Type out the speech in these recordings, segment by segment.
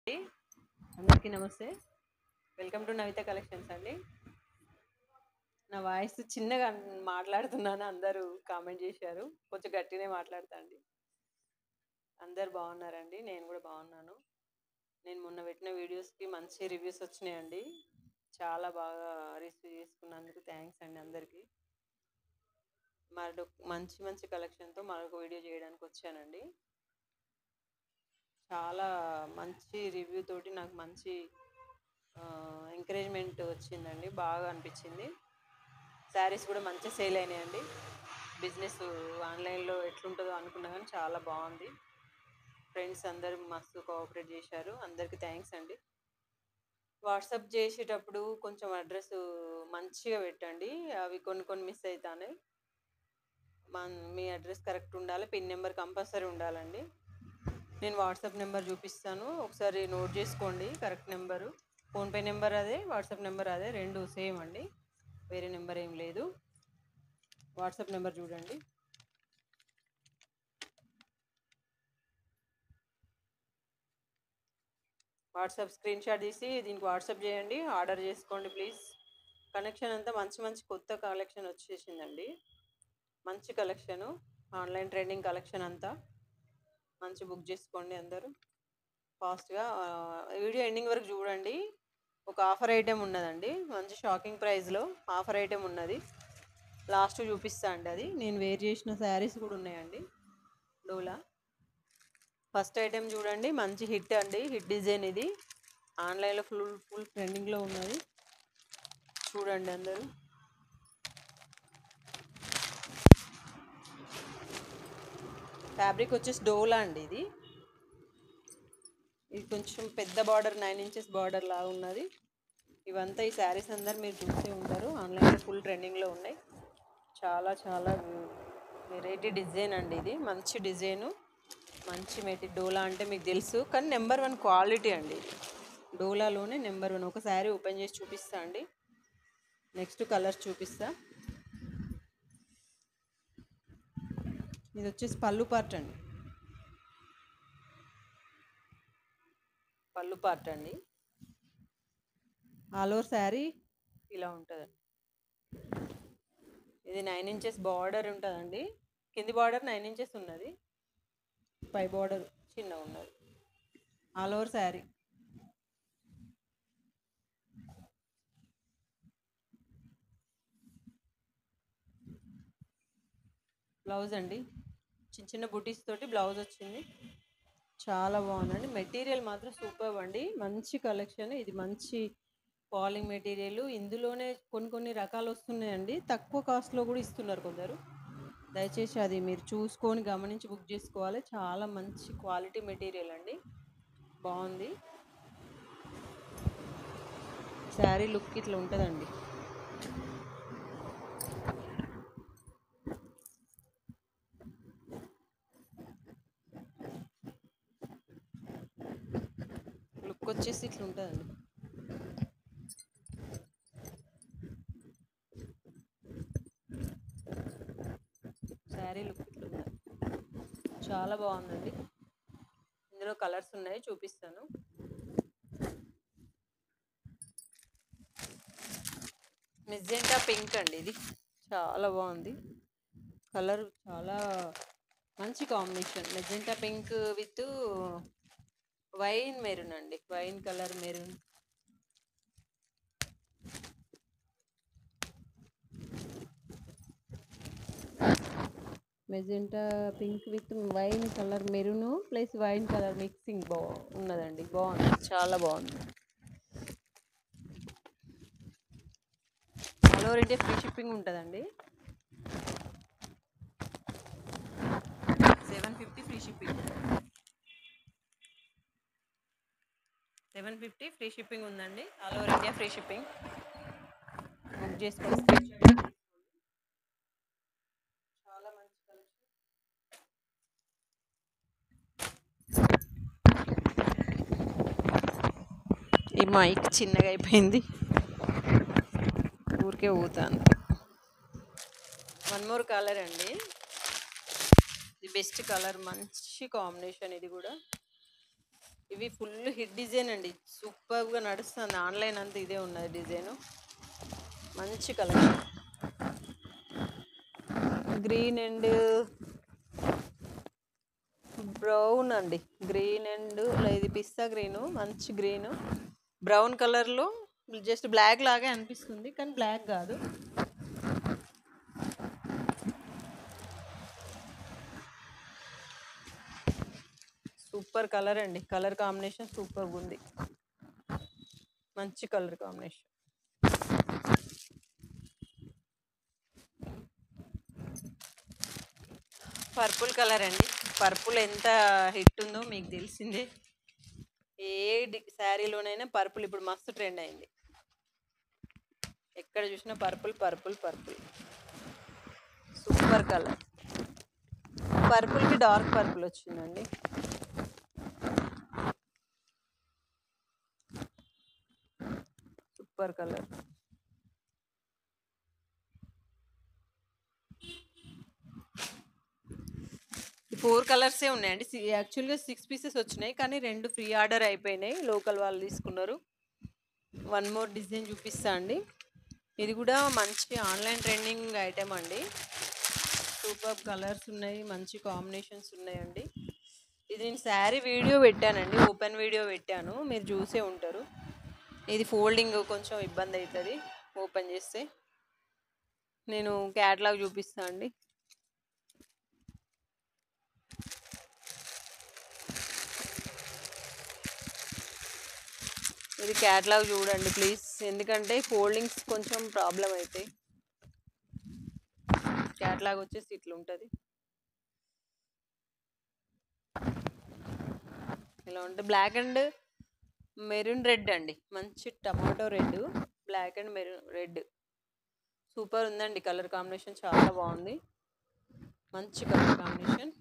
అందరికీ నమస్తే. Welcome to Navitha collections అండి. నా వాయిస్ చిన్నగా మాట్లాడుతున్నాను అందరూ కామెంట్ చేశారు. కొంచెం గట్టినే మాట్లాడతా అండి. అందరు బాగున్నారండి, నేను కూడా బాగున్నాను. నేను మొన్న పెట్టిన వీడియోస్కి మంచి రివ్యూస్ వచ్చినాయండి. చాలా బాగా రిసీవ్ చేసుకున్నందుకు థ్యాంక్స్ అండి అందరికీ. మరొక మంచి మంచి కలెక్షన్తో మరొక వీడియో చేయడానికి వచ్చానండి. చాలా మంచి రివ్యూ తోటి నాకు మంచి ఎంకరేజ్మెంట్ వచ్చిందండి, బాగా అనిపించింది. శారీస్ కూడా మంచి సేల్ అయినాయండి. బిజినెస్ ఆన్లైన్లో ఎట్లుంటుందో అనుకున్నా కానీ చాలా బాగుంది. ఫ్రెండ్స్ అందరూ మస్తు కోఆపరేట్ చేశారు. అందరికీ థ్యాంక్స్ అండి. వాట్సాప్ చేసేటప్పుడు కొంచెం అడ్రస్ మంచిగా పెట్టండి, అవి కొన్ని కొన్ని మిస్ అవుతాయి. మీ అడ్రస్ కరెక్ట్ ఉండాలి, పిన్ నెంబర్ కంపల్సరీ ఉండాలండి. నేను వాట్సాప్ నెంబర్ చూపిస్తాను, ఒకసారి నోట్ చేసుకోండి. కరెక్ట్ నెంబరు, ఫోన్పే నెంబర్ అదే, వాట్సాప్ నెంబర్ అదే, రెండు సేమ్ అండి, వేరే నెంబర్ ఏం లేదు. వాట్సాప్ నెంబర్ చూడండి. వాట్సాప్ స్క్రీన్ షాట్ తీసి దీనికి వాట్సాప్ చేయండి, ఆర్డర్ చేసుకోండి ప్లీజ్. కలెక్షన్ అంతా మంచి మంచి కొత్త కలెక్షన్ వచ్చేసిందండి. మంచి కలెక్షను, ఆన్లైన్ ట్రెండింగ్ కలెక్షన్ అంతా మంచి బుక్ చేసుకోండి అందరూ ఫాస్ట్గా. వీడియో ఎండింగ్ వరకు చూడండి. ఒక ఆఫర్ ఐటెం ఉన్నదండి, మంచి షాకింగ్ ప్రైస్లో ఆఫర్ ఐటెం ఉన్నది. లాస్ట్ చూపిస్తా అండి. అది నేను వేర్ చేసిన శారీస్ కూడా ఉన్నాయండి డోలా. ఫస్ట్ ఐటెం చూడండి, మంచి హిట్ అండి, హిట్ డిజైన్ ఇది. ఆన్లైన్లో ఫుల్ ట్రెండింగ్లో ఉన్నది, చూడండి అందరూ. ఫ్యాబ్రిక్ వచ్చేసి డోలా అండి. ఇది కొంచెం పెద్ద బార్డర్, 9 ఇంచెస్ బార్డర్ లాగా ఉన్నది. ఇవంతా ఈ శారీస్ అందరు మీరు చూసే ఉంటారు, ఆన్లైన్లో ఫుల్ ట్రెండింగ్లో ఉన్నాయి. చాలా చాలా వెరైటీ డిజైన్ అండి. ఇది మంచి డిజైను, మంచి డోలా అంటే మీకు తెలుసు, కానీ నెంబర్ 1 క్వాలిటీ అండి. డోలాలోనే నెంబర్ 1. ఒక శారీ ఓపెన్ చేసి చూపిస్తా అండి, నెక్స్ట్ కలర్స్ చూపిస్తా. ఇది వచ్చేసి పళ్ళు పార్ట్ అండి, పళ్ళు పార్ట్ అండి. ఆల్ ఓవర్ శారీ ఇలా ఉంటుందండి. ఇది 9 ఇంచెస్ బార్డర్ ఉంటుందండి. కింది బార్డర్ 9 ఇంచెస్ ఉన్నది, పై బార్డర్ చిన్నగా ఉన్నది. ఆల్ ఓవర్ శారీ బ్లౌజ్ అండి, చిన్న చిన్న బుటీస్ తోటి బ్లౌజ్ వచ్చింది. చాలా బాగుందండి. మెటీరియల్ మాత్రం సూపర్ అండి, మంచి కలెక్షన్. ఇది మంచి పాలింగ్ మెటీరియల్. ఇందులోనే కొన్ని కొన్ని రకాలు వస్తున్నాయండి, తక్కువ కాస్ట్లో కూడా ఇస్తున్నారు కొందరు. దయచేసి అది మీరు చూసుకొని గమనించి బుక్ చేసుకోవాలి. చాలా మంచి క్వాలిటీ మెటీరియల్ అండి, బాగుంది. శారీ లుక్ ఇట్లా ఉంటుందండి. లుక్ వచ్చేసి ఇట్లా ఉంటుందండి. శారీ లుక్ ఇట్లా ఉంటుంది, చాలా బాగుందండి. ఇందులో కలర్స్ ఉన్నాయి, చూపిస్తాను. మెజెంటా పింక్ అండి, ఇది చాలా బాగుంది కలర్, చాలా మంచి combination. Magenta pink with wine maroon అండి, wine colour maroon. Magenta pink with wine colour maroon plus wine colour mixing ఉన్నదండి, బాగుంది, చాలా బాగుంది. All over India free shipping ఉంటుందండి. 750 ఫ్రీ షిప్పింగ్, 750 ఫ్రీ షిప్పింగ్ ఉందండి. All over India free shipping. Book చేసుకోండి. చాలా మంచి కలెక్షన్. ఈ మైక్ చిన్నగా అయిపోయింది, ఊరికే ఊతాను. వన్ మోర్ కలర్ అండి, ఇది బెస్ట్ కలర్, మంచి కాంబినేషన్. ఇది కూడా ఇవి ఫుల్ హిట్ డిజైన్ అండి, సూపర్గా నడుస్తుంది. ఆన్లైన్ అంతా ఇదే ఉన్నది డిజైను. మంచి కలెక్షన్. గ్రీన్ అండ్ బ్రౌన్ అండి. గ్రీన్ అండ్ ఇది పిస్తా గ్రీను, మంచి గ్రీను. బ్రౌన్ కలర్లో జస్ట్ బ్లాక్ లాగే అనిపిస్తుంది, కానీ బ్లాక్ కాదు. సూపర్ కలర్ అండి, కలర్ కాంబినేషన్ సూపర్గా ఉంది. మంచి కలర్ కాంబినేషన్. పర్పుల్ కలర్ అండి. పర్పుల్ ఎంత హిట్ ఉందో మీకు తెలిసిందే. ఏ శారీలోనైనా పర్పుల్ ఇప్పుడు మస్తు ట్రెండ్ అయింది. ఎక్కడ చూసినా purple purple purple. Super colour. పర్పుల్కి డార్క్ పర్పుల్ వచ్చిందండి. Super colour. ఈ 4 కలర్సే ఉన్నాయండి. యాక్చువల్గా 6 పీసెస్ వచ్చినాయి, కానీ 2 ఫ్రీ ఆర్డర్ అయిపోయినాయి. లోకల్ వాళ్ళు తీసుకున్నారు. 1 మోర్ డిజైన్ చూపిస్తా అండి. ఇది కూడా మంచి ఆన్లైన్ ట్రెండింగ్ ఐటెం అండి. సూపర్ కలర్స్ ఉన్నాయి, మంచి కాంబినేషన్స్ ఉన్నాయండి. ఇది నేను శారీ వీడియో పెట్టానండి, ఓపెన్ వీడియో పెట్టాను, మీరు చూసే ఉంటారు. ఇది ఫోల్డింగ్ కొంచెం ఇబ్బంది అవుతుంది ఓపెన్ చేస్తే. నేను క్యాటలాగ్ చూపిస్తా అండి. ఇది క్యాటలాగ్ చూడండి ప్లీజ్, ఎందుకంటే ఫోల్డింగ్స్ కొంచెం ప్రాబ్లం అవుతాయి. క్యాటలాగ్ వచ్చేసి ఇట్లా ఉంటుంది. ఇలా ఉంటుంది. బ్లాక్ అండ్ మెరూన్ రెడ్ అండి, మంచి tomato red, black and maroon red. Super ఉందండి, కలర్ కాంబినేషన్ చాలా బాగుంది. మంచి కలర్ కాంబినేషన్.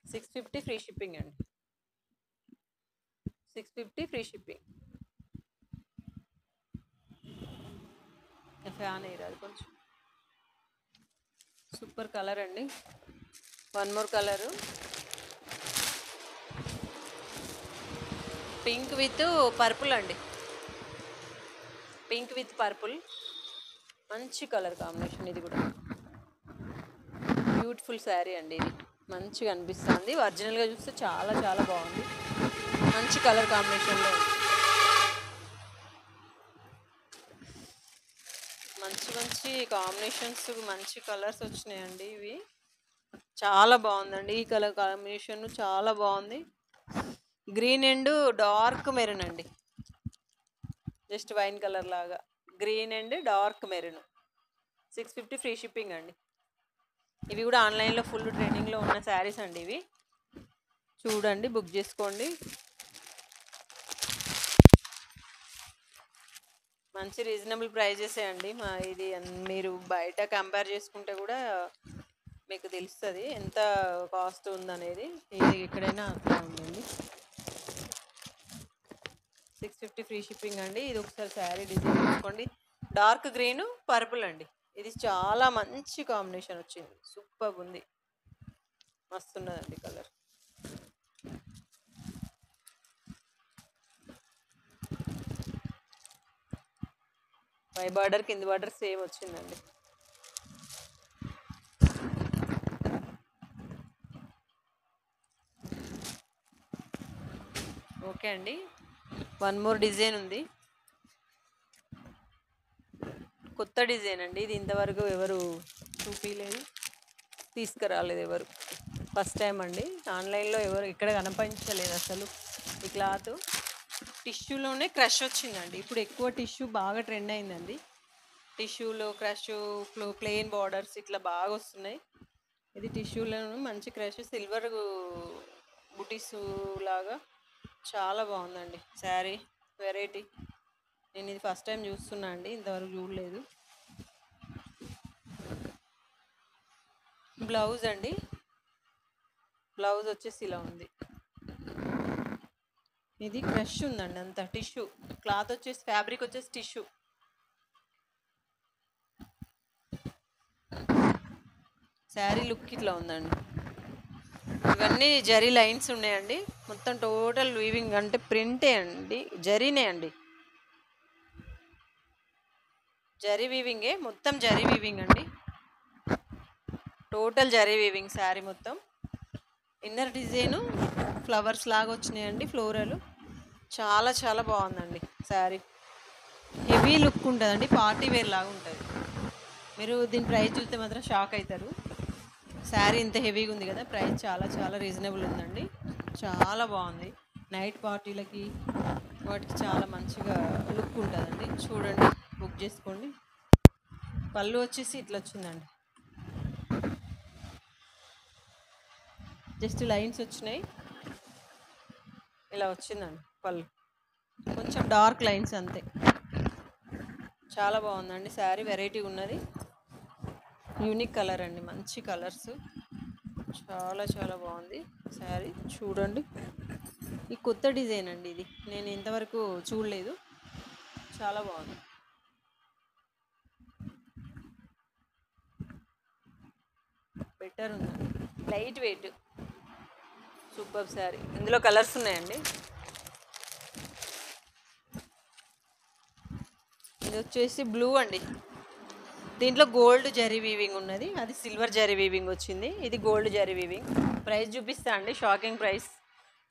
650 ఫ్రీ షిప్పింగ్ అండి. 650 ఫ్రీ షిప్పింగ్. ఫ్యాన్ వేయరాదు కొంచెం. సూపర్ కలర్ అండి. 1 more colour, pink with purple అండి. పింక్ విత్ పర్పుల్, మంచి కలర్ కాంబినేషన్. ఇది కూడా బ్యూటిఫుల్ శారీ అండి. ఇది మంచిగా అనిపిస్తుంది. ఒరిజినల్గా చూస్తే చాలా చాలా బాగుంది. మంచి కలర్ కాంబినేషన్లో మంచి మంచి కాంబినేషన్స్, మంచి కలర్స్ వచ్చినాయండి. ఇవి చాలా బాగుందండి. ఈ కలర్ కాంబినేషన్ చాలా బాగుంది. గ్రీన్ అండ్ డార్క్ మెరూన్ అండి, జస్ట్ వైన్ కలర్ లాగా green and dark maroon. 650 free shipping అండి. ఇవి కూడా ఆన్లైన్లో ఫుల్ ట్రెండింగ్లో ఉన్న శారీస్ అండి. ఇవి చూడండి, బుక్ చేసుకోండి. మంచి రీజనబుల్ ప్రైజెసే అండి. ఇది మీరు బయట కంపేర్ చేసుకుంటే కూడా మీకు తెలుస్తుంది ఎంత కాస్ట్ ఉందనేది. ఇది ఎక్కడైనా అట్లా ఉందండి. 650 ఫ్రీ షిప్పింగ్ అండి. ఇది ఒకసారి శారీ డిజైన్ చూసుకోండి. డార్క్ గ్రీన్ పర్పుల్ అండి. ఇది చాలా మంచి కాంబినేషన్ వచ్చింది, సూపర్ ఉంది, మస్తున్నదండి కలర్. పై బార్డర్ కింది బార్డర్ సేమ్ వచ్చిందండి. ఓకే అండి. 1 మోర్ డిజైన్ ఉంది, కొత్త డిజైన్ అండి. ఇది ఇంతవరకు ఎవరు చూపించలేదు, తీసుకురాలేదు ఎవరు. ఫస్ట్ టైం అండి. ఆన్లైన్లో ఎవరు ఇక్కడ కనిపించలేదు అసలు. ఈ క్లాత్ టిష్యూలోనే క్రష్ వచ్చిందండి. ఇప్పుడు ఎక్కువ టిష్యూ బాగా ట్రెండ్ అయిందండి. టిష్యూలో క్రష్, ప్లెయిన్ బార్డర్స్ ఇట్లా బాగా వస్తున్నాయి. ఇది టిష్యూలోను మంచి క్రష్, సిల్వర్ బుటీస్ లాగా చాలా బాగుందండి శారీ. వెరైటీ. నేను ఇది ఫస్ట్ టైం చూస్తున్నా అండి, ఇంతవరకు చూడలేదు. బ్లౌజ్ అండి. బ్లౌజ్ వచ్చేసి ఇలా ఉంది. ఇది క్రష్ ఉందండి, అంత టిష్యూ. క్లాత్ వచ్చేసి ఫ్యాబ్రిక్ వచ్చేసి టిష్యూ. శారీ లుక్ ఇట్లా ఉందండి. ఇవన్నీ జరీ లైన్స్ ఉన్నాయండి. మొత్తం టోటల్ వీవింగ్ అంటే ప్రింటే అండి, జరీనే అండి, జరీ వీవింగే, మొత్తం జరీ వీవింగ్ అండి, టోటల్ జరీ వీవింగ్ శారీ మొత్తం. ఇన్నర్ డిజైను ఫ్లవర్స్ లాగా వచ్చినాయండి, ఫ్లోరల్. చాలా చాలా బాగుందండి శారీ. హెవీ లుక్ ఉంటుందండి, పార్టీ వేర్ లాగా ఉంటుంది. మీరు దీని ప్రైస్ చూస్తే మాత్రం షాక్ అవుతారు. శారీ ఇంత హెవీగా ఉంది కదా, ప్రైస్ చాలా చాలా రీజనబుల్ ఉందండి. చాలా బాగుంది, నైట్ పార్టీలకి వాటికి చాలా మంచిగా లుక్ ఉంటుందండి. చూడండి, బుక్ చేసుకోండి. పళ్ళు వచ్చేసి ఇట్లా వచ్చిందండి, జస్ట్ లైన్స్ వచ్చినాయి, ఇలా వచ్చిందండి పళ్ళు, కొంచెం డార్క్ లైన్స్ అంతే. చాలా బాగుందండి శారీ, వెరైటీ ఉన్నది, యూనిక్ కలర్ అండి, మంచి కలర్స్. చాలా చాలా బాగుంది శారీ, చూడండి. ఈ కొత్త డిజైన్ అండి, ఇది నేను ఇంతవరకు చూడలేదు, చాలా బాగుంది. బెటర్ ఉందండి, లైట్ వెయిట్, సూపర్ శారీ. ఇందులో కలర్స్ ఉన్నాయండి. ఇది వచ్చేసి బ్లూ అండి, దీంట్లో గోల్డ్ జరీ వీవింగ్ ఉన్నది, అది సిల్వర్ జరీ వీవింగ్ వచ్చింది, ఇది గోల్డ్ జరీ వీవింగ్. ప్రైస్ చూపిస్తా అండి, షాకింగ్ ప్రైస్,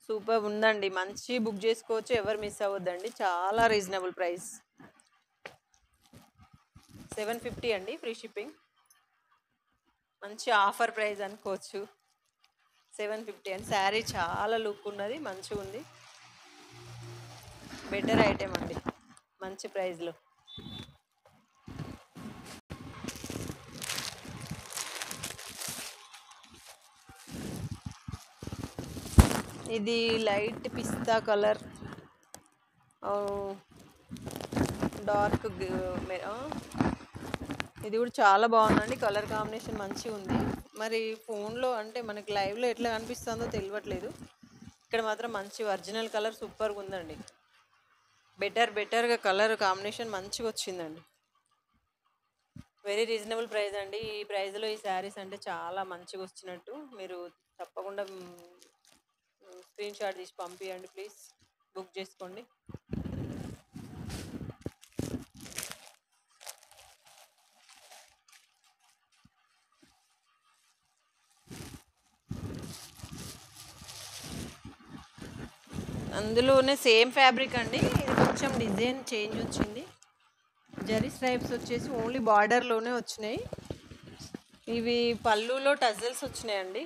సూపర్ ఉందండి, మంచి బుక్ చేసుకోవచ్చు, ఎవరు మిస్ అవ్వద్దండి, చాలా రీజనబుల్ ప్రైస్. 750 అండి, ఫ్రీ షిప్పింగ్, మంచి ఆఫర్ ప్రైస్ అనుకోవచ్చు. 750 అండి, శారీ చాలా లుక్ ఉన్నది, మంచిగా ఉంది, బెటర్ ఐటెం అండి, మంచి ప్రైస్లో. ఇది లైట్ పిస్తా కలర్, డార్క్, ఇది కూడా చాలా బాగుందండి, కలర్ కాంబినేషన్ మంచిగా ఉంది. మరి ఫోన్లో అంటే మనకి లైవ్లో ఎట్లా కనిపిస్తుందో తెలియట్లేదు, ఇక్కడ మాత్రం మంచి ఒరిజినల్ కలర్ సూపర్గా ఉందండి, బెటర్గా కలర్ కాంబినేషన్ మంచిగా వచ్చిందండి. వెరీ రీజనబుల్ ప్రైస్ అండి, ఈ ప్రైస్లో ఈ శారీస్ అంటే చాలా మంచిగా వచ్చినట్టు. మీరు తప్పకుండా స్క్రీన్ షాట్ తీసి పంపించండి ప్లీజ్, బుక్ చేసుకోండి. అందులోనే సేమ్ ఫ్యాబ్రిక్ అండి, ఇది కొంచెం డిజైన్ చేంజ్ వచ్చింది, జరీ స్ట్రైప్స్ వచ్చేసి ఓన్లీ బార్డర్లోనే వచ్చినాయి. ఇవి పళ్ళులో టజల్స్ వచ్చినాయండి,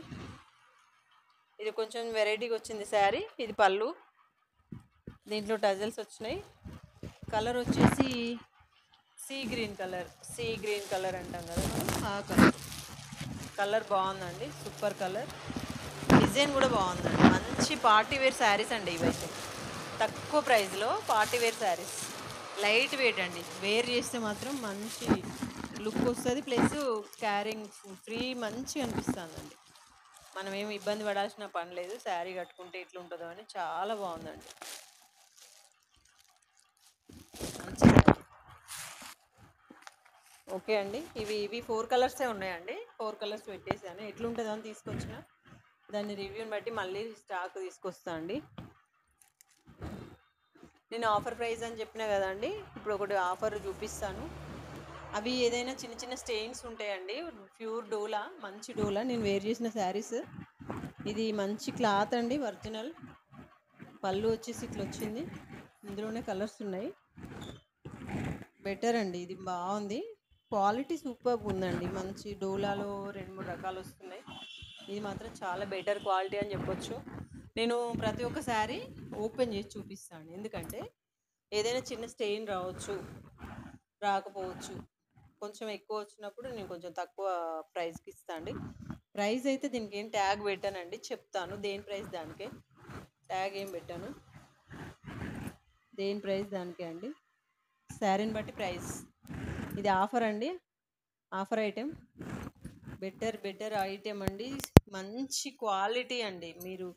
ఇది కొంచెం వెరైటీగా వచ్చింది శారీ, ఇది పళ్ళు, దీంట్లో టజల్స్ వచ్చినాయి. కలర్ వచ్చేసి సీ గ్రీన్ కలర్ అంటాం కదా ఆ కలర్ బాగుందండి, సూపర్ కలర్, డిజైన్ కూడా బాగుందండి, మంచి పార్టీ వేర్ శారీస్ అండి ఇవైతే, తక్కువ ప్రైస్లో party wear saris, light weight అండి, వేర్ చేస్తే మాత్రం మంచి లుక్ వస్తుంది, ప్లస్ క్యారింగ్ ఫ్రీ మంచిగా అనిపిస్తుందండి, మనం ఏమి ఇబ్బంది పడాల్సిన పని లేదు, శారీ కట్టుకుంటే ఎట్లుంటుందో అని, చాలా బాగుందండి, మంచి. ఓకే అండి, ఇవి 4 కలర్సే ఉన్నాయండి, 4 కలర్స్ పెట్టేసాను, ఎట్లుంటుందో అని తీసుకొచ్చిన, దాన్ని రివ్యూని బట్టి మళ్ళీ స్టాక్ తీసుకొస్తా అండి. నేను ఆఫర్ ప్రైస్ అని చెప్పినా కదండి, ఇప్పుడు ఒకటి ఆఫర్ చూపిస్తాను. అవి ఏదైనా చిన్న చిన్న స్టెయిన్స్ ఉంటాయండి, ప్యూర్ డోలా, మంచి డోలా, నేను వేర్ చేసిన శారీస్. ఇది మంచి క్లాత్ అండి, ఒరిజినల్, పళ్ళు వచ్చేసి ఇట్లా వచ్చింది, ఇందులోనే కలర్స్ ఉన్నాయి, బెటర్ అండి, ఇది బాగుంది, క్వాలిటీ సూపర్గా ఉందండి, మంచి డోలాలో 2-3 రకాలు వస్తున్నాయి, ఇది మాత్రం చాలా బెటర్ క్వాలిటీ అని చెప్పొచ్చు. నేను ప్రతి ఒక్క శారీ ఓపెన్ చేసి చూపిస్తాను, ఎందుకంటే ఏదైనా చిన్న స్టెయిన్ రాకపోవచ్చు, కొంచెం ఎక్కువ వచ్చినప్పుడు నేను కొంచెం తక్కువ ప్రైస్కి ఇస్తాను అండి. ప్రైస్ అయితే దీనికి ఏం ట్యాగ్ పెట్టానండి, చెప్తాను దేని ప్రైస్ దానికే, ట్యాగ్ ఏం పెట్టాను, దేని ప్రైస్ దానికే అండి, శారీని బట్టి ప్రైస్. ఇది ఆఫర్ అండి, ఆఫర్ ఐటెం, బెటర్ ఐటెం అండి, మంచి క్వాలిటీ అండి, మీరు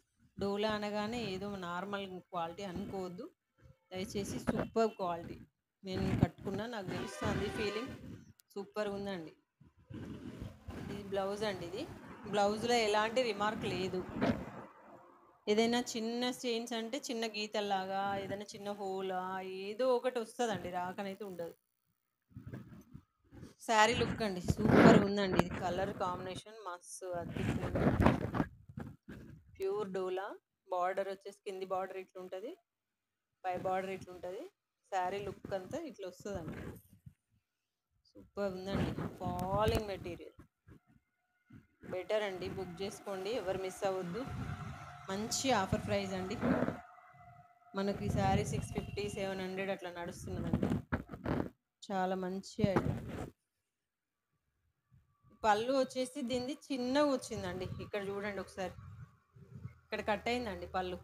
డోలా అనగానే ఏదో నార్మల్ క్వాలిటీ అనుకోవద్దు దయచేసి, సూపర్ క్వాలిటీ, నేను కట్టుకున్నా నాకు తెలుస్తుంది ఫీలింగ్, సూపర్ ఉందండి. ఇది బ్లౌజ్ అండి, ఇది బ్లౌజ్లో ఎలాంటి రిమార్క్ లేదు. ఏదైనా చిన్న స్టెయిన్స్ అంటే చిన్న గీతల్లాగా, ఏదైనా చిన్న హోలా, ఏదో ఒకటి వస్తుందండి, రాకనైతే ఉండదు. శారీ లుక్ అండి సూపర్ ఉందండి. ఇది కలర్ కాంబినేషన్ మస్తు అద్భుతంగా. ప్యూర్ డోలా. బార్డర్ వచ్చేసి కింది బార్డర్ ఇట్లుంటుంది, పై బార్డర్ ఇట్లుంటుంది. శారీ లుక్ అంతా ఇట్లా వస్తుందండి. సూపర్ ఉందండి. ఫాలింగ్ మెటీరియల్ బెటర్ అండి, బుక్ చేసుకోండి, ఎవరు మిస్ అవ్వద్దు. మంచి ఆఫర్ ప్రైస్ అండి. మనకి ఈ శారీ 650 700 అట్లా నడుస్తున్నదండి. చాలా మంచి ఐటమ్. పళ్ళు వచ్చేసి దీనిది చిన్నగా వచ్చిందండి. ఇక్కడ చూడండి ఒకసారి, ఇక్కడ కట్ అయిందండి పళ్ళు.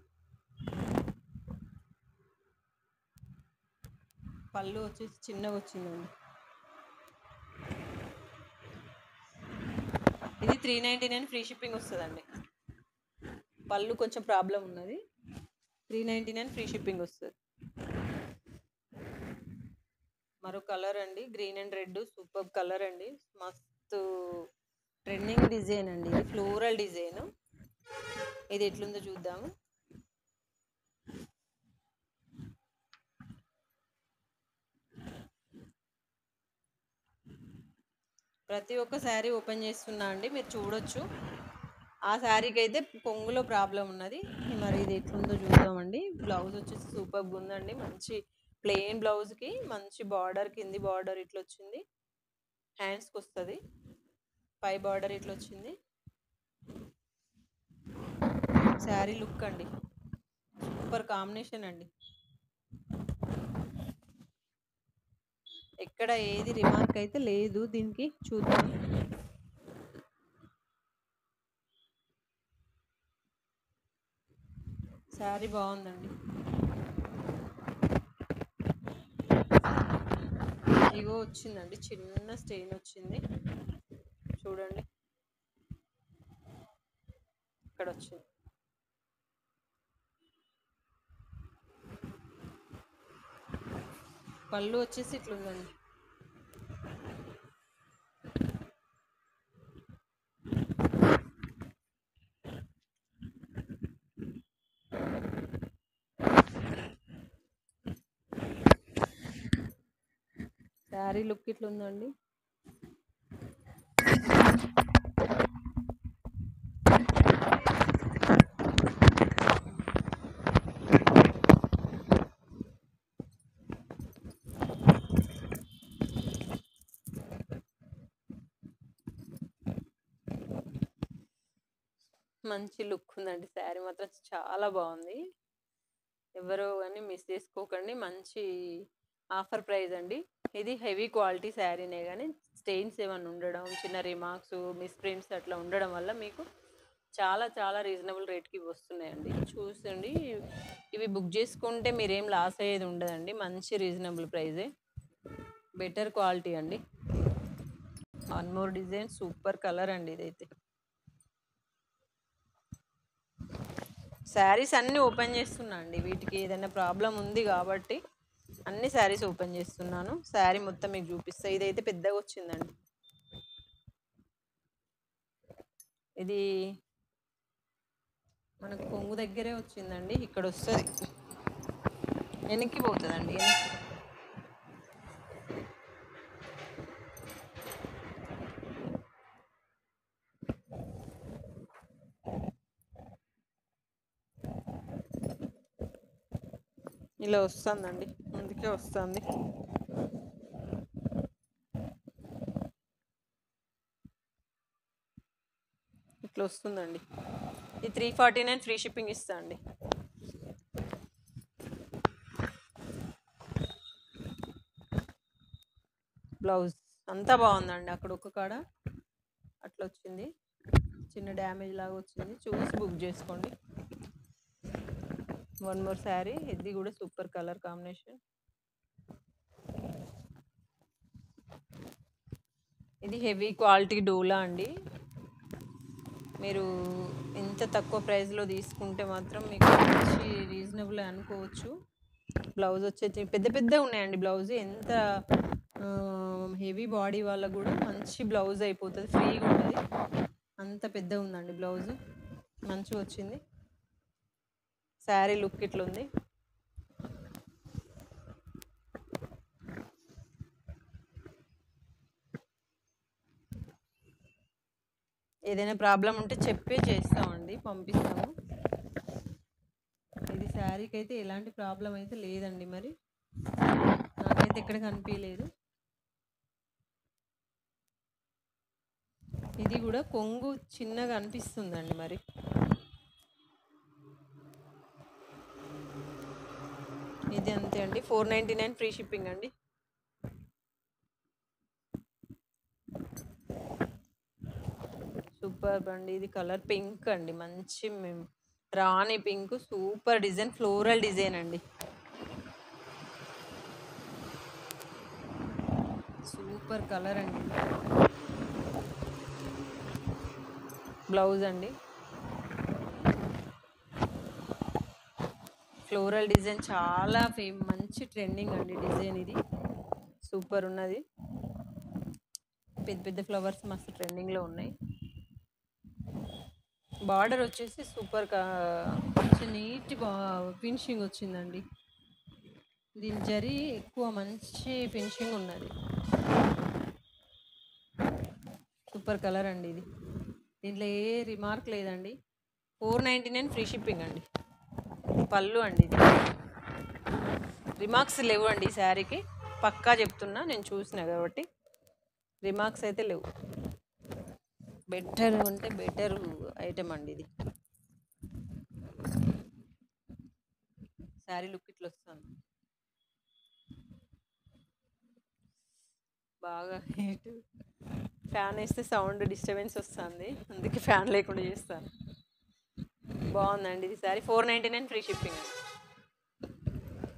పళ్ళు వచ్చేసి చిన్నగా వచ్చిందండి. ఇది 399 ఫ్రీ షిప్పింగ్ వస్తుందండి. పళ్ళు కొంచెం ప్రాబ్లం ఉన్నది. 399 ఫ్రీ షిప్పింగ్ వస్తుంది. మరో కలర్ అండి, green and red. Super colour అండి, మస్తు ట్రెండింగ్ డిజైన్ అండి. ఇది ఫ్లోరల్ డిజైన్. ఇది ఎట్లుందో చూద్దాము. ప్రతి ఒక్క శారీ ఓపెన్ చేస్తున్నా అండి, మీరు చూడొచ్చు. ఆ శారీకి అయితే కొంగులో ప్రాబ్లం ఉన్నది. మరి ఇది ఎట్లుందో చూద్దామండి. బ్లౌజ్ వచ్చేసి సూపర్గా ఉందండి. మంచి ప్లెయిన్ బ్లౌజ్కి మంచి బార్డర్, కింది బార్డర్ ఇట్లా వచ్చింది, హ్యాండ్స్కి వస్తుంది, పై బార్డర్ ఇట్లా వచ్చింది. శారీ లుక్ అండి సూపర్ కాంబినేషన్ అండి. ఎక్కడ ఏది రిమార్క్ అయితే లేదు దీనికి. చూద్దాం. శారీ బాగుందండి. ఇగో వచ్చిందండి, చిన్న స్టెయిన్ వచ్చింది చూడండి, ఇక్కడ వచ్చింది. పళ్ళు వచ్చేసి ఇట్లుందండి. శారీ లుక్ ఇట్లుందండి. మంచి లుక్ ఉందండి. శారీ మాత్రం చాలా బాగుంది. ఎవరో కానీ మిస్ చేసుకోకండి. మంచి ఆఫర్ ప్రైస్ అండి. ఇది హెవీ క్వాలిటీ శారీనే కానీ స్టెయిన్స్ ఏమైనా ఉండడం, చిన్న రిమార్క్స్, మిస్ ప్రింట్స్ అట్లా ఉండడం వల్ల మీకు చాలా చాలా రీజనబుల్ రేట్కి వస్తున్నాయండి. చూసండి, ఇవి బుక్ చేసుకుంటే మీరేం లాస్ అయ్యేది ఉండదండి. మంచి రీజనబుల్ ప్రైజే, బెటర్ క్వాలిటీ అండి. One more design, super colour అండి ఇదైతే. శారీస్ అన్నీ ఓపెన్ చేస్తున్నా అండి, వీటికి ఏదైనా ప్రాబ్లం ఉంది కాబట్టి అన్ని శారీస్ ఓపెన్ చేస్తున్నాను. శారీ మొత్తం మీకు చూపిస్తా. ఇదైతే పెద్దగా వచ్చిందండి. ఇది మనకు కొంగు దగ్గరే వచ్చిందండి, ఇక్కడ వస్తుంది, వెనక్కి పోతుందండి. ఇలా వస్తుందండి, అందుకే వస్తుంది. ఇట్లా వస్తుందండి. ఇది 349 ఫ్రీ షిప్పింగ్ ఇస్తా అండి. బ్లౌజ్ అంతా బాగుందండి. అక్కడ ఒక కాడ అట్లా వచ్చింది, చిన్న డ్యామేజ్ లాగా వచ్చింది, చూసి బుక్ చేసుకోండి. వన్ మోర్ శారీ, ఇది కూడా సూపర్ కలర్ కాంబినేషన్. ఇది హెవీ క్వాలిటీ డోలా అండి. మీరు ఇంత తక్కువ ప్రైస్లో తీసుకుంటే మాత్రం మీకు మంచి రీజనబుల్ అనుకోవచ్చు. బ్లౌజ్ వచ్చేసి పెద్ద పెద్ద ఉన్నాయండి. బ్లౌజ్ ఎంత హెవీ బాడీ వాళ్ళకు కూడా మంచి బ్లౌజ్ అయిపోతుంది, ఫ్రీగా ఉంటుంది. అంత పెద్దగా ఉందండి బ్లౌజ్, మంచిగా వచ్చింది. శారీ లుక్ ఇట్లుంది. ఏదైనా ప్రాబ్లం ఉంటే చెప్పే చేస్తామండి, పంపిస్తాము. ఇది శారీకి అయితే ఎలాంటి ప్రాబ్లం అయితే లేదండి, మరి నాకైతే ఎక్కడ కనిపించలేదు. ఇది కూడా కొంగు చిన్నగా అనిపిస్తుందండి, మరి ఇది అంతే అండి. 499 ఫ్రీ షిప్పింగ్ అండి. సూపర్ అండి. ఇది కలర్ పింక్ అండి, మంచి rani pink, super design, floral design అండి. సూపర్ కలర్ అండి. బ్లౌజ్ అండి, ఫ్లోరల్ డిజైన్ చాలా మంచి ట్రెండింగ్ అండి డిజైన్. ఇది సూపర్ ఉన్నది. పెద్ద పెద్ద ఫ్లవర్స్ మస్తు ట్రెండింగ్లో ఉన్నాయి. బార్డర్ వచ్చేసి సూపర్ మంచి నీట్ ఫినిషింగ్ వచ్చిందండి. దీని జరీ ఎక్కువ మంచి ఫినిషింగ్ ఉన్నది. సూపర్ కలర్ అండి. ఇది దీంట్లో ఏ రిమార్క్ లేదండి. 499 ఫ్రీ షిప్పింగ్ అండి. పళ్ళు అండి, ఇది రిమార్క్స్ లేవు అండి ఈ శారీకి, పక్కా చెప్తున్నా, నేను చూసిన కాబట్టి రిమార్క్స్ అయితే లేవు. బెటర్ అంటే బెటర్ ఐటమ్ అండి ఇది. శారీ లుక్ ఇట్లా వస్తుంది, బాగా హీట్. ఫ్యాన్ వేస్తే సౌండ్ డిస్టర్బెన్స్ వస్తుంది, అందుకే ఫ్యాన్ లేకుండా చేస్తాను. బాగుందండి ఇది శారీ. 499 ఫ్రీ షిప్పింగ్ అండి.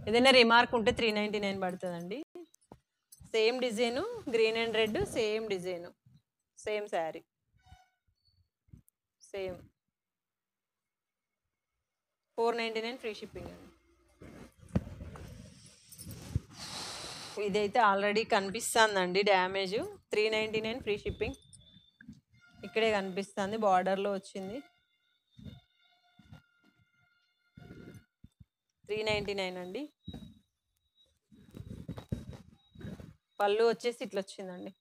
ఏదైనా రిమార్క్ ఉంటే 399 పడుతుందండి. Same design, green and red, same design, same sari, same. 499 free shipping అండి. ఇదైతే ఆల్రెడీ కనిపిస్తుందండి డ్యామేజ్. 399 free shipping. ఇక్కడే కనిపిస్తుంది, బార్డర్లో వచ్చింది. 399 అండి. పళ్ళు వచ్చేసి ఇట్లా వచ్చిందండి.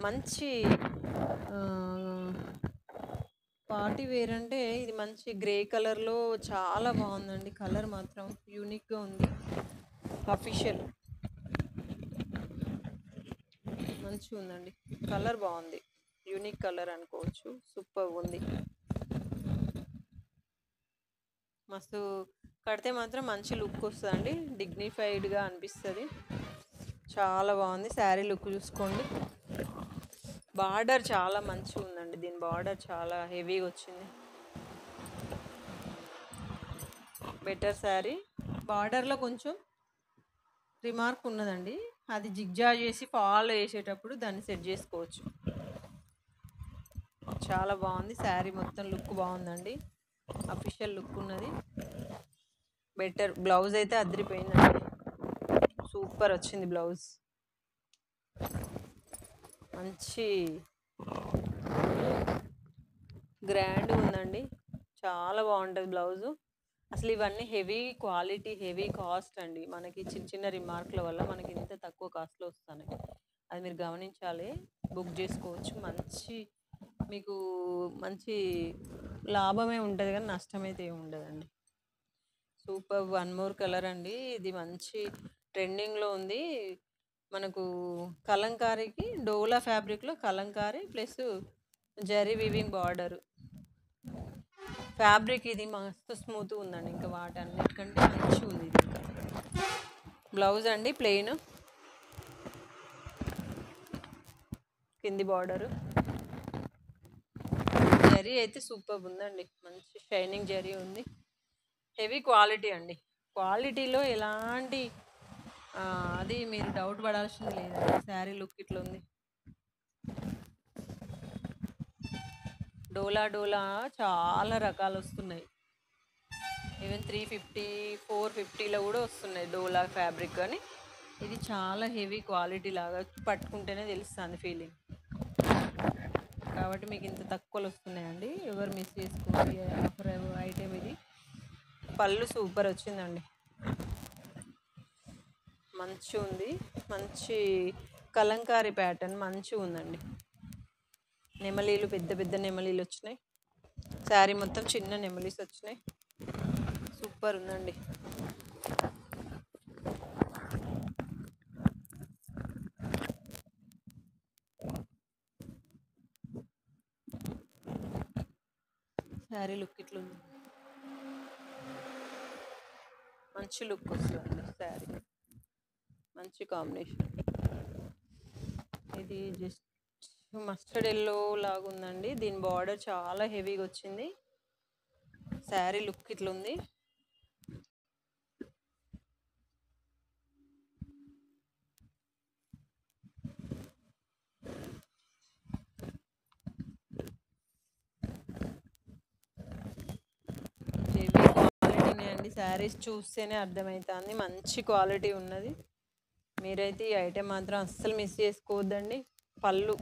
మంచి పార్టీ వేర్ అంటే ఇది మంచి గ్రే కలర్లో చాలా బాగుందండి. కలర్ మాత్రం యూనిక్గా ఉంది. అఫీషియల్ మంచిగా ఉందండి, కలర్ బాగుంది, యూనిక్ కలర్ అనుకోవచ్చు. సూపర్ ఉంది, మస్తు కడితే మాత్రం మంచి లుక్ వస్తుందండి, డిగ్నిఫైడ్గా అనిపిస్తుంది. చాలా బాగుంది. శారీ లుక్ చూసుకోండి. బార్డర్ చాలా మంచిగా ఉందండి, దీని బార్డర్ చాలా హెవీగా వచ్చింది. బెటర్ శారీ. బార్డర్లో కొంచెం రిమార్క్ ఉన్నదండి, అది జిగ్జా చేసి ఫాల్ వేసేటప్పుడు దాన్ని సెట్ చేసుకోవచ్చు. చాలా బాగుంది శారీ, మొత్తం లుక్ బాగుందండి, అఫీషియల్ లుక్ ఉన్నది. బెటర్. బ్లౌజ్ అయితే అదిరిపోయిందండి, సూపర్ వచ్చింది బ్లౌజ్. మంచి గ్రాండ్ ఉందండి, చాలా బాగుంటుంది బ్లౌజు. అసలు ఇవన్నీ హెవీ క్వాలిటీ, హెవీ కాస్ట్ అండి. మనకి చిన్న చిన్న రిమార్క్ల వల్ల మనకి ఇంత తక్కువ కాస్ట్లో వస్తున్నాయి, అది మీరు గమనించాలి. బుక్ చేసుకోవచ్చు, మీకు మంచి లాభమే ఉంటుంది, కానీ నష్టం అయితే ఏమి ఉండదండి. సూపర్. వన్ మోర్ కలర్ అండి, ఇది మంచి ట్రెండింగ్లో ఉంది. మనకు కలంకారీకి డోలా ఫ్యాబ్రిక్లో Kalamkari plus zari weaving border fabric. ఇది మస్తు స్మూత్ ఉందండి, ఇంకా వాటన్నిటికంటే మంచిగా ఉంది ఇది. ఇంకా బ్లౌజ్ అండి ప్లెయిన్, కింది బార్డరు. జరీ అయితే సూపర్ ఉందండి, మంచి షైనింగ్ జరీ ఉంది. హెవీ క్వాలిటీ అండి, క్వాలిటీలో ఎలాంటి అది మీరు డౌట్ పడాల్సింది లేదండి. శారీ లుక్ ఇట్లా ఉంది. డోలా చాలా రకాలు వస్తున్నాయి, ఈవెన్ 350, 450లో కూడా వస్తున్నాయి డోలా ఫ్యాబ్రిక్. కానీ ఇది చాలా హెవీ క్వాలిటీ లాగా, పట్టుకుంటేనే తెలుస్తుంది ఫీలింగ్. కాబట్టి మీకు ఇంత తక్కువలో వస్తున్నాయండి. ఎవరు మిస్ చేసుకోండి ఆఫర్ ఐటెం ఇది. పళ్ళు సూపర్ వచ్చిందండి, మంచి ఉంది, మంచి కలంకారీ ప్యాటర్న్ మంచి ఉందండి. నెమలీలు పెద్ద పెద్ద నెమలీలు వచ్చినాయి. శారీ మొత్తం చిన్న నెమలీస్ వచ్చినాయి. సూపర్ ఉందండి. శారీ లుక్ ఇట్లుంది, మంచి లుక్ వస్తుంది శారీ, మంచి కాంబినేషన్. ఇది జస్ట్ మస్టర్డ్ ఎల్లో లాగా ఉందండి. దీని బార్డర్ చాలా హెవీగా వచ్చింది. శారీ లుక్ ఇట్లుంది. హెవీ క్వాలిటీనే అండి. శారీస్ చూస్తేనే అర్థమవుతుంది మంచి క్వాలిటీ ఉన్నది. మీరైతే ఈ ఐటెం మాత్రం అస్సలు మిస్ చేసుకోవద్దండి. పళ్ళు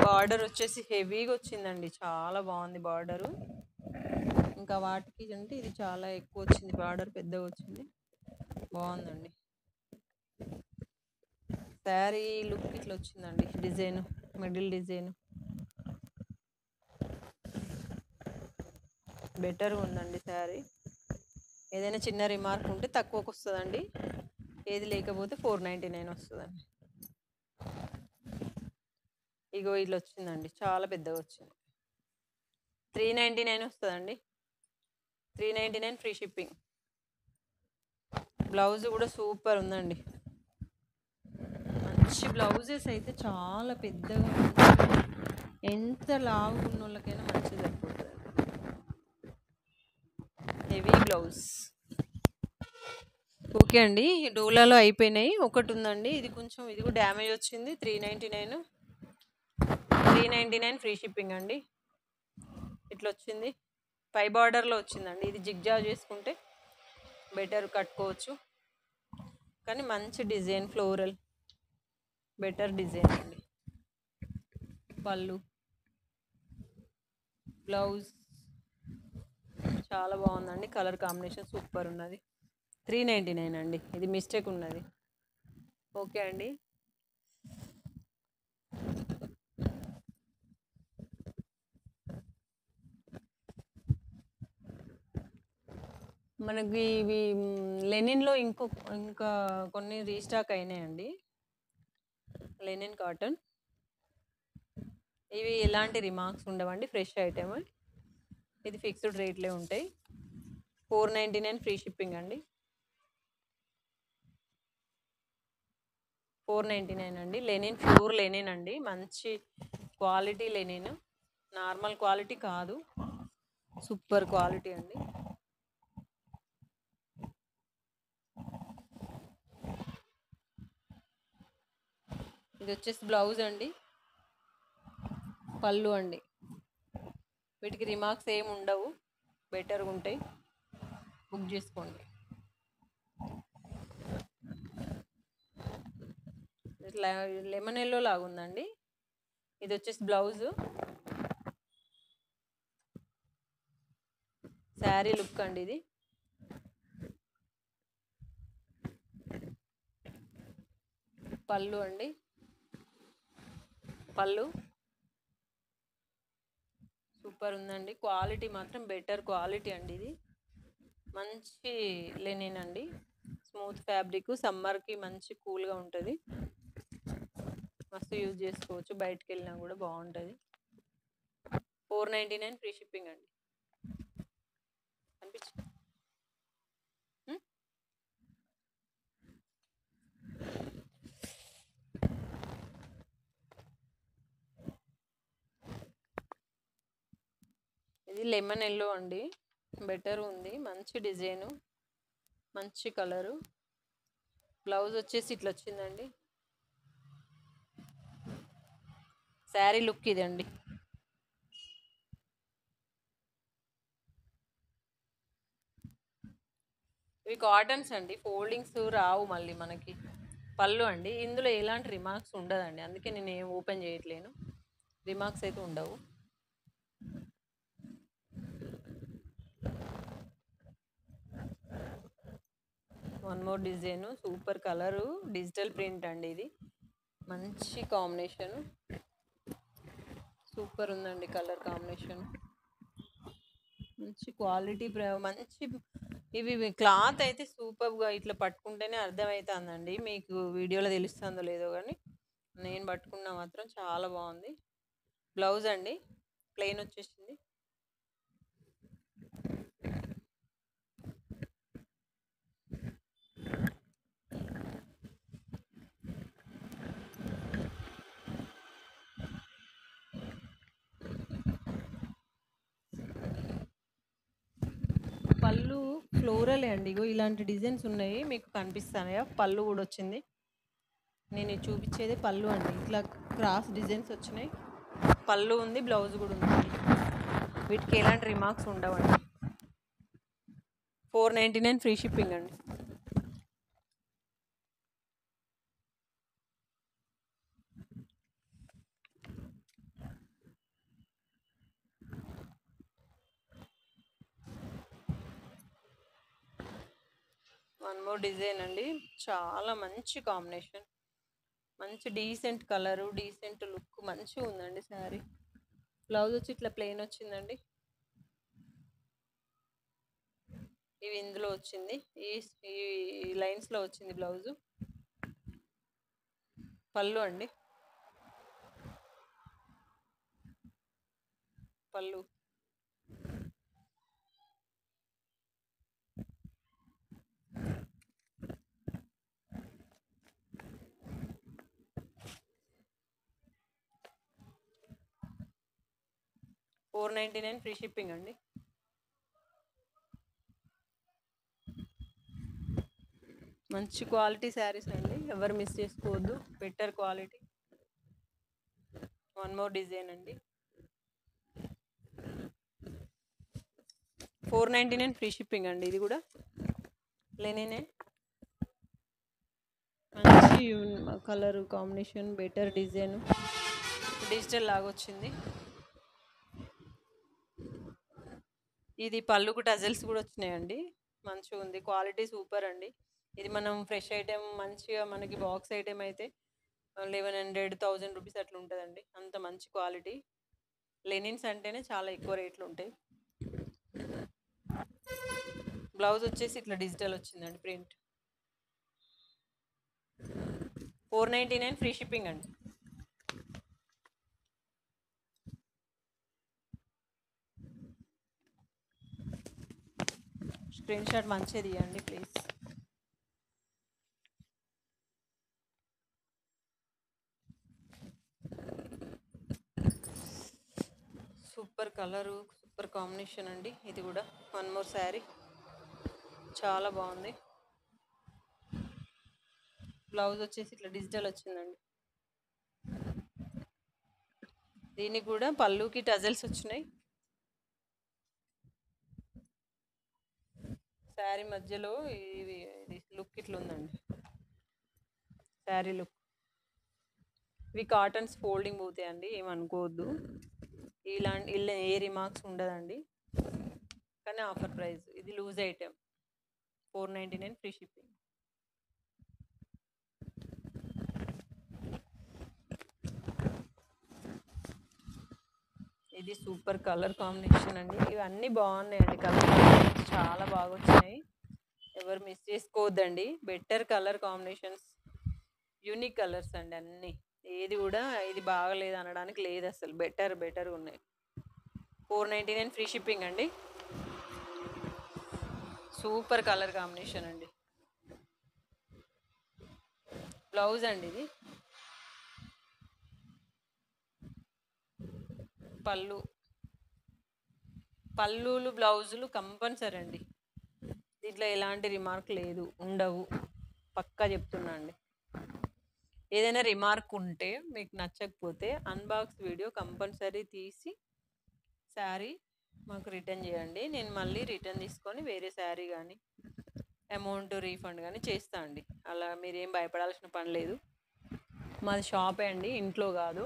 బార్డర్ వచ్చేసి హెవీగా వచ్చిందండి, చాలా బాగుంది బార్డరు. ఇంకా వాటికి అంటే ఇది చాలా ఎక్కువ వచ్చింది, బార్డర్ పెద్దగా వచ్చింది, బాగుందండి. శారీ లుక్ ఇట్లా వచ్చిందండి, డిజైన్ మిడిల్ డిజైన్ బెటర్గా ఉందండి శారీ. ఏదైనా చిన్న రిమార్క్ ఉంటే తక్కువకు వస్తుందండి, ఏది లేకపోతే 499 వస్తుందండి. ఇగో ఇట్లా వచ్చిందండి, చాలా పెద్దగా వచ్చింది. 399 వస్తుందండి. 399 ఫ్రీ షిప్పింగ్. బ్లౌజ్ కూడా సూపర్ ఉందండి, మంచి బ్లౌజెస్ అయితే చాలా పెద్దగా ఎంత లావు ఉన్న వాళ్ళకైనా మంచిగా సరిపోతుంది. Heavy blouse. ఓకే అండి, డోలాలో అయిపోయినాయి. ఒకటి ఉందండి, ఇది కొంచెం ఇది కూడా డ్యామేజ్ వచ్చింది. 399 ఫ్రీ షిప్పింగ్ అండి. ఇట్లా వచ్చింది, పై బార్డర్లో వచ్చిందండి. ఇది జిగ్జా చేసుకుంటే బెటర్ కట్టుకోవచ్చు, కానీ మంచి డిజైన్ ఫ్లోరల్ బెటర్ డిజైన్ అండి. పళ్ళు బ్లౌజ్ చాలా బాగుందండి, కలర్ కాంబినేషన్ సూపర్ ఉన్నది. 399 అండి, ఇది మిస్టేక్ ఉన్నది. ఓకే అండి. మనకి ఇవి లెనిన్లో ఇంకా కొన్ని రీస్టాక్ అయినాయండి. లెనిన్ కాటన్, ఇవి ఎలాంటి రిమార్క్స్ ఉండవండి, ఫ్రెష్ ఐటమ్. ఇది ఫిక్స్డ్ రేట్లే ఉంటాయి. 499 ఫ్రీ షిప్పింగ్ అండి. 499 అండి. లెనిన్ ప్యూర్ లెనిన్ అండి, మంచి క్వాలిటీ లెనిన్, నార్మల్ క్వాలిటీ కాదు, సూపర్ క్వాలిటీ అండి. ఇది వచ్చేసి బ్లౌజ్ అండి, పళ్ళు అండి. వీటికి రిమార్క్స్ ఏమి ఉండవు, బెటర్గా ఉంటాయి, బుక్ చేసుకోండి. ఇట్లా లెమన్ ఎల్లో లాగా ఉందండి. ఇది వచ్చేసి బ్లౌజు, శారీ లుక్ అండి. ఇది పళ్ళు అండి, పళ్ళు సూపర్ ఉందండి, క్వాలిటీ మాత్రం బెటర్ క్వాలిటీ అండి. ఇది మంచి లెనిన్ అండి, స్మూత్ ఫ్యాబ్రిక్, సమ్మర్కి మంచి కూల్గా ఉంటుంది, మస్తు యూజ్ చేసుకోవచ్చు, బయటకు వెళ్ళినా కూడా బాగుంటుంది. 499 ఫ్రీ షిప్పింగ్ అండి. అనిపించింది ఇది లెమన్ ఎల్లో అండి, బెటర్ ఉంది, మంచి డిజైను, మంచి కలరు. బ్లౌజ్ వచ్చేసి ఇట్లా వచ్చిందండి. శారీ లుక్ ఇది అండి. ఇవి కాటన్స్ అండి, ఫోల్డింగ్స్ రావు మళ్ళీ మనకి. పళ్ళు అండి, ఇందులో ఎలాంటి రిమార్క్స్ ఉండదండి, అందుకే నేను ఏం ఓపెన్ చేయట్లేను. రిమార్క్స్ అయితే ఉండవు. One more design, super colour, digital print అండి. ఇది మంచి కాంబినేషన్, సూపర్ ఉందండి కలర్ కాంబినేషన్. మంచి క్వాలిటీ, మంచి ఇవి క్లాత్ అయితే సూపర్గా ఇట్లా పట్టుకుంటేనే అర్థమవుతుందండి. మీకు వీడియోలో తెలుస్తుందో లేదో కానీ నేను పట్టుకున్నా మాత్రం చాలా బాగుంది. బ్లౌజ్ అండి ప్లెయిన్ వచ్చేసింది. పళ్ళు ఫ్లోరలే అండి. ఇగో ఇలాంటి డిజైన్స్ ఉన్నాయి, మీకు కనిపిస్తాయా? పళ్ళు కూడా వచ్చింది. నేను ఇది చూపించేది పళ్ళు అండి. ఇట్లా క్రాస్ డిజైన్స్ వచ్చినాయి, పళ్ళు ఉంది, బ్లౌజ్ కూడా ఉంది. వీటికి ఎలాంటి రిమార్క్స్ ఉండవండి. 499 ఫ్రీ షిప్పింగ్ అండి. వన్ మోర్ డిజైన్ అండి, చాలా మంచి కాంబినేషన్, మంచి డీసెంట్ కలరు, డీసెంట్ లుక్, మంచిగా ఉందండి శారీ. బ్లౌజ్ వచ్చి ఇట్లా ప్లెయిన్ వచ్చిందండి. ఇవి ఇందులో వచ్చింది, ఈ లైన్స్లో వచ్చింది బ్లౌజు. పళ్ళు అండి, పళ్ళు. $499 ఫ్రీ షిప్పింగ్ అండి. మంచి క్వాలిటీ శారీస్ అండి, ఎవరు మిస్ చేసుకోవద్దు, better quality. One more design అండి, 499 ఫ్రీ షిప్పింగ్ అండి. ఇది కూడా లెనినే, మంచి colour combination, better design, digital లాగా వచ్చింది. ఇది పళ్ళుకు టజల్స్ కూడా వచ్చినాయండి, మంచిగా ఉంది, క్వాలిటీ సూపర్ అండి. ఇది మనం ఫ్రెష్ ఐటెం, మంచిగా మనకి బాక్స్ ఐటెం అయితే 1100, 1000 రూపీస్ అట్లా ఉంటుందండి, అంత మంచి క్వాలిటీ. లెనిన్స్ అంటేనే చాలా ఎక్కువ రేట్లు ఉంటాయి. బ్లౌజ్ వచ్చేసి ఇట్లా డిజిటల్ వచ్చిందండి, ప్రింట్. 499 ఫ్రీ షిప్పింగ్ అండి. స్క్రీన్ షాట్ మంచిగా తీయండి please. Super colour, super combination అండి. ఇది కూడా వన్ మోర్ శారీ, చాలా బాగుంది. బ్లౌజ్ వచ్చేసి ఇట్లా డిజిటల్ వచ్చిందండి. దీనికి కూడా పళ్ళుకి టజల్స్ వచ్చినాయి. శారీ మధ్యలో ఇది లుక్ ఇట్లా ఉందండి, శారీ లుక్. ఇవి కాటన్స్ ఫోల్డింగ్ పోతాయండి, ఏమనుకోవద్దు. ఇలా ఏ రిమార్క్స్ ఉండదండి, కానీ ఆఫర్ ప్రైస్. ఇది లూజ్ ఐటెం, 499 ఫ్రీ షిప్పింగ్. ఇది సూపర్ కలర్ కాంబినేషన్ అండి. ఇవన్నీ బాగున్నాయండి, కలర్ కాంబినేషన్స్ చాలా బాగా వచ్చినాయి, ఎవరు మిస్ చేసుకోవద్దండి. Better colour combinations, unique colours అండి అన్నీ. ఏది కూడా ఇది బాగలేదు అనడానికి లేదు, అసలు బెటర్ ఉన్నాయి. 499 ఫ్రీ షిప్పింగ్ అండి. సూపర్ కలర్ కాంబినేషన్ అండి. బ్లౌజ్ అండి ఇది, పళ్ళులు బ్లౌజులు కంపల్సరీ అండి. దీంట్లో ఎలాంటి రిమార్క్ లేదు, ఉండవు, పక్కా చెప్తున్నా అండి. ఏదైనా రిమార్క్ ఉంటే మీకు నచ్చకపోతే అన్బాక్స్ వీడియో కంపల్సరీ తీసి శారీ మాకు రిటర్న్ చేయండి. నేను మళ్ళీ రిటర్న్ తీసుకొని వేరే శారీ కానీ అమౌంట్ రీఫండ్ కానీ చేస్తా అండి. అలా మీరేం భయపడాల్సిన పని లేదు. మాది షాపే అండి, ఇంట్లో కాదు.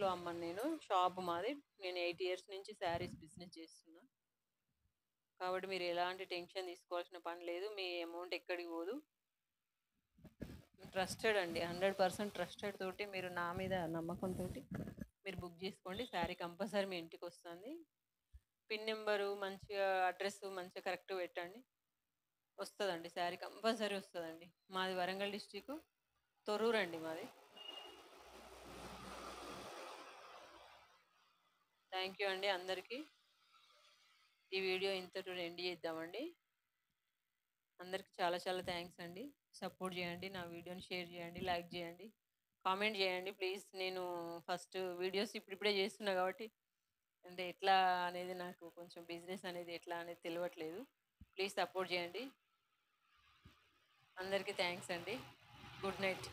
ప్రైస్లో అమ్మను. నేను షాప్ మాది. నేను 8 ఇయర్స్ నుంచి శారీస్ బిజినెస్ చేస్తున్నా. కాబట్టి మీరు ఎలాంటి టెన్షన్ తీసుకోవాల్సిన పని లేదు. మీ అమౌంట్ ఎక్కడికి పోదు. ట్రస్టెడ్ అండి, 100% ట్రస్టెడ్ తోటి మీరు నా మీద నమ్మకంతో మీరు బుక్ చేసుకోండి. శారీ కంపల్సరీ మీ ఇంటికి వస్తుంది. పిన్ నెంబరు మంచిగా, అడ్రస్ మంచిగా కరెక్ట్ పెట్టండి, వస్తుందండి. శారీ కంపల్సరీ వస్తుందండి. మాది వరంగల్ డిస్టిక్, తొర్రూరు అండి మాది. థ్యాంక్ యూ అండి అందరికీ. ఈ వీడియో ఇంతటితో ఎండ్ చేద్దామండి. అందరికి చాలా చాలా థ్యాంక్స్ అండి. సపోర్ట్ చేయండి, నా వీడియోని షేర్ చేయండి, లైక్ చేయండి, కామెంట్ చేయండి ప్లీజ్. నేను ఫస్ట్ వీడియోస్ ఇప్పుడిప్పుడే చేస్తున్నా కాబట్టి అంటే ఎట్లా అనేది నాకు కొంచెం బిజినెస్ అనేది ఎట్లా అనేది తెలియట్లేదు. ప్లీజ్ సపోర్ట్ చేయండి. అందరికీ థ్యాంక్స్ అండి. Good night.